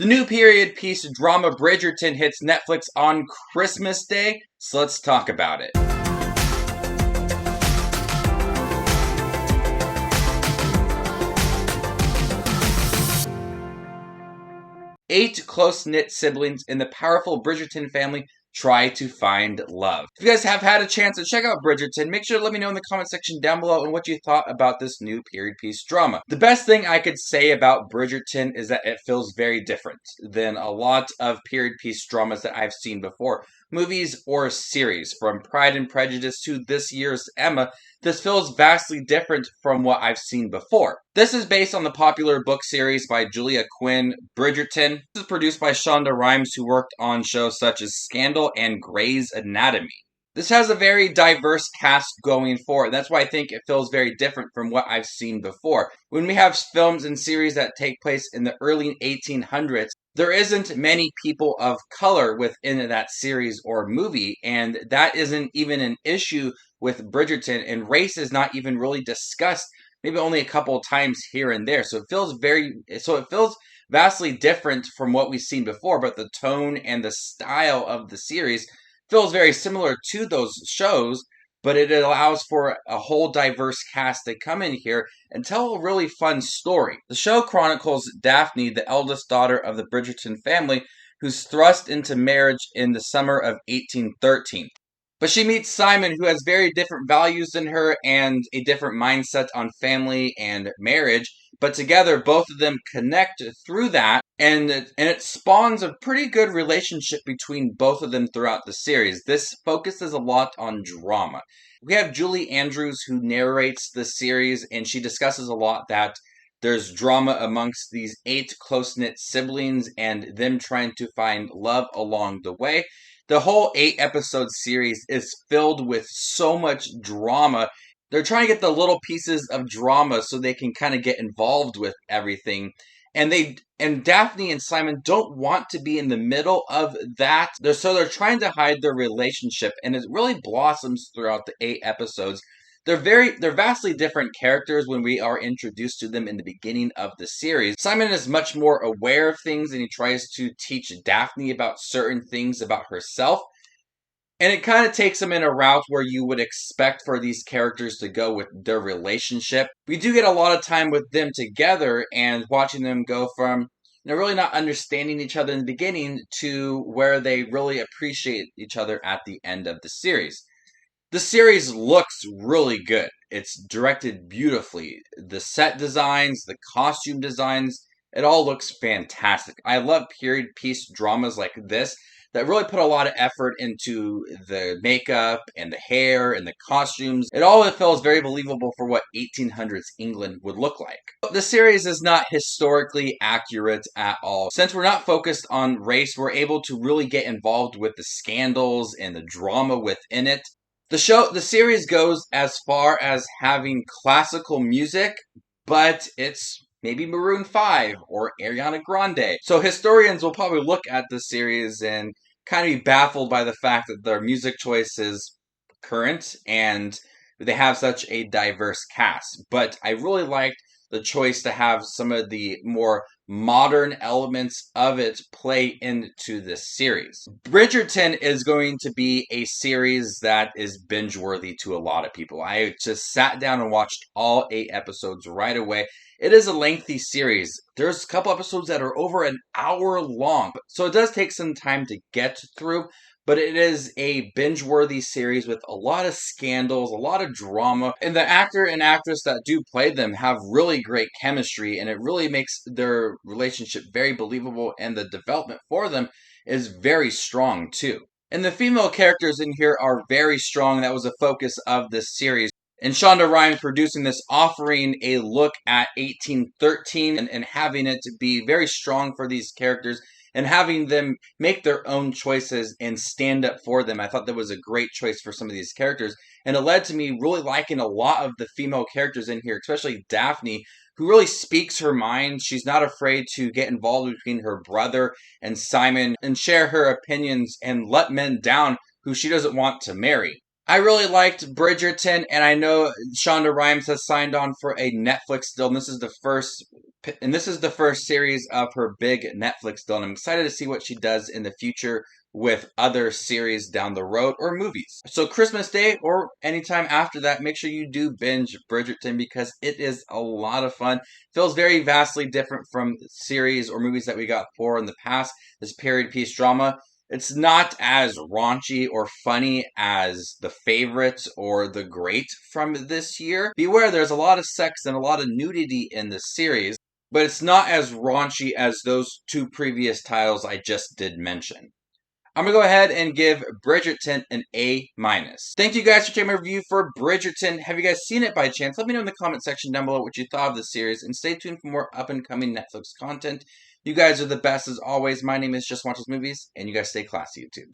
The new period piece drama Bridgerton hits Netflix on Christmas Day, so let's talk about it. 8 close-knit siblings in the powerful Bridgerton family try to find love. If you guys have had a chance to check out Bridgerton, make sure to let me know in the comment section down below and what you thought about this new period piece drama. The best thing I could say about Bridgerton is that it feels very different than a lot of period piece dramas that I've seen before. Movies or series, from Pride and Prejudice to this year's Emma, this feels vastly different from what I've seen before. This is based on the popular book series by Julia Quinn, Bridgerton. This is produced by Shonda Rhimes, who worked on shows such as Scandal and Grey's Anatomy. This has a very diverse cast going for it. That's why I think it feels very different from what I've seen before. When we have films and series that take place in the early 1800s, there isn't many people of color within that series or movie, and that isn't even an issue with Bridgerton, and race is not even really discussed, maybe only a couple of times here and there. So it feels vastly different from what we've seen before, but the tone and the style of the series feels very similar to those shows, but it allows for a whole diverse cast to come in here and tell a really fun story. The show chronicles Daphne, the eldest daughter of the Bridgerton family, who's thrust into marriage in the summer of 1813. But she meets Simon, who has very different values than her and a different mindset on family and marriage. But together, both of them connect through that, and it spawns a pretty good relationship between both of them throughout the series. This focuses a lot on drama. We have Julie Andrews, who narrates the series, and she discusses a lot that there's drama amongst these 8 close-knit siblings and them trying to find love along the way. The whole 8-episode series is filled with so much drama. They're trying to get the little pieces of drama so they can kind of get involved with everything. And Daphne and Simon don't want to be in the middle of that. So they're trying to hide their relationship, and it really blossoms throughout the 8 episodes. They're vastly different characters when we are introduced to them in the beginning of the series. Simon is much more aware of things, and he tries to teach Daphne about certain things about herself. And it kind of takes them in a route where you would expect for these characters to go with their relationship. We do get a lot of time with them together and watching them go from really not understanding each other in the beginning to where they really appreciate each other at the end of the series. The series looks really good. It's directed beautifully. The set designs, the costume designs, it all looks fantastic. I love period piece dramas like this that really put a lot of effort into the makeup and the hair and the costumes. It all feels very believable for what 1800s England would look like. The series is not historically accurate at all. Since we're not focused on race, we're able to really get involved with the scandals and the drama within it. The series goes as far as having classical music, but it's maybe Maroon 5 or Ariana Grande. So historians will probably look at the series and kind of be baffled by the fact that their music choice is current and they have such a diverse cast. But I really liked the choice to have some of the more modern elements of it play into this series. Bridgerton is going to be a series that is binge-worthy to a lot of people. I just sat down and watched all 8 episodes right away. It is a lengthy series. There's a couple episodes that are over an hour long, so it does take some time to get through. But it is a binge-worthy series with a lot of scandals, a lot of drama, and the actor and actress that do play them have really great chemistry, and it really makes their relationship very believable, and the development for them is very strong too. And the female characters in here are very strong. That was a focus of this series. And Shonda Rhimes producing this, offering a look at 1813 and having it to be very strong for these characters, and having them make their own choices and stand up for them. I thought that was a great choice for some of these characters. And it led to me really liking a lot of the female characters in here, especially Daphne, who really speaks her mind. She's not afraid to get involved between her brother and Simon and share her opinions and let men down who she doesn't want to marry. I really liked Bridgerton, and I know Shonda Rhimes has signed on for a Netflix deal, and this is the first And this is the first series of her big Netflix deal, and I'm excited to see what she does in the future with other series down the road or movies. So Christmas Day or anytime after that, make sure you do binge Bridgerton because it is a lot of fun. Feels very vastly different from series or movies that we got before in the past. This period piece drama. It's not as raunchy or funny as The Favourite or The Great from this year. Beware, there's a lot of sex and a lot of nudity in this series, but it's not as raunchy as those two previous titles I just did mention. I'm going to go ahead and give Bridgerton an A-. Thank you guys for taking my review for Bridgerton. Have you guys seen it by chance? Let me know in the comment section down below what you thought of the series, and stay tuned for more up-and-coming Netflix content. You guys are the best as always. My name is Just Watches Movies, and you guys stay classy, YouTube.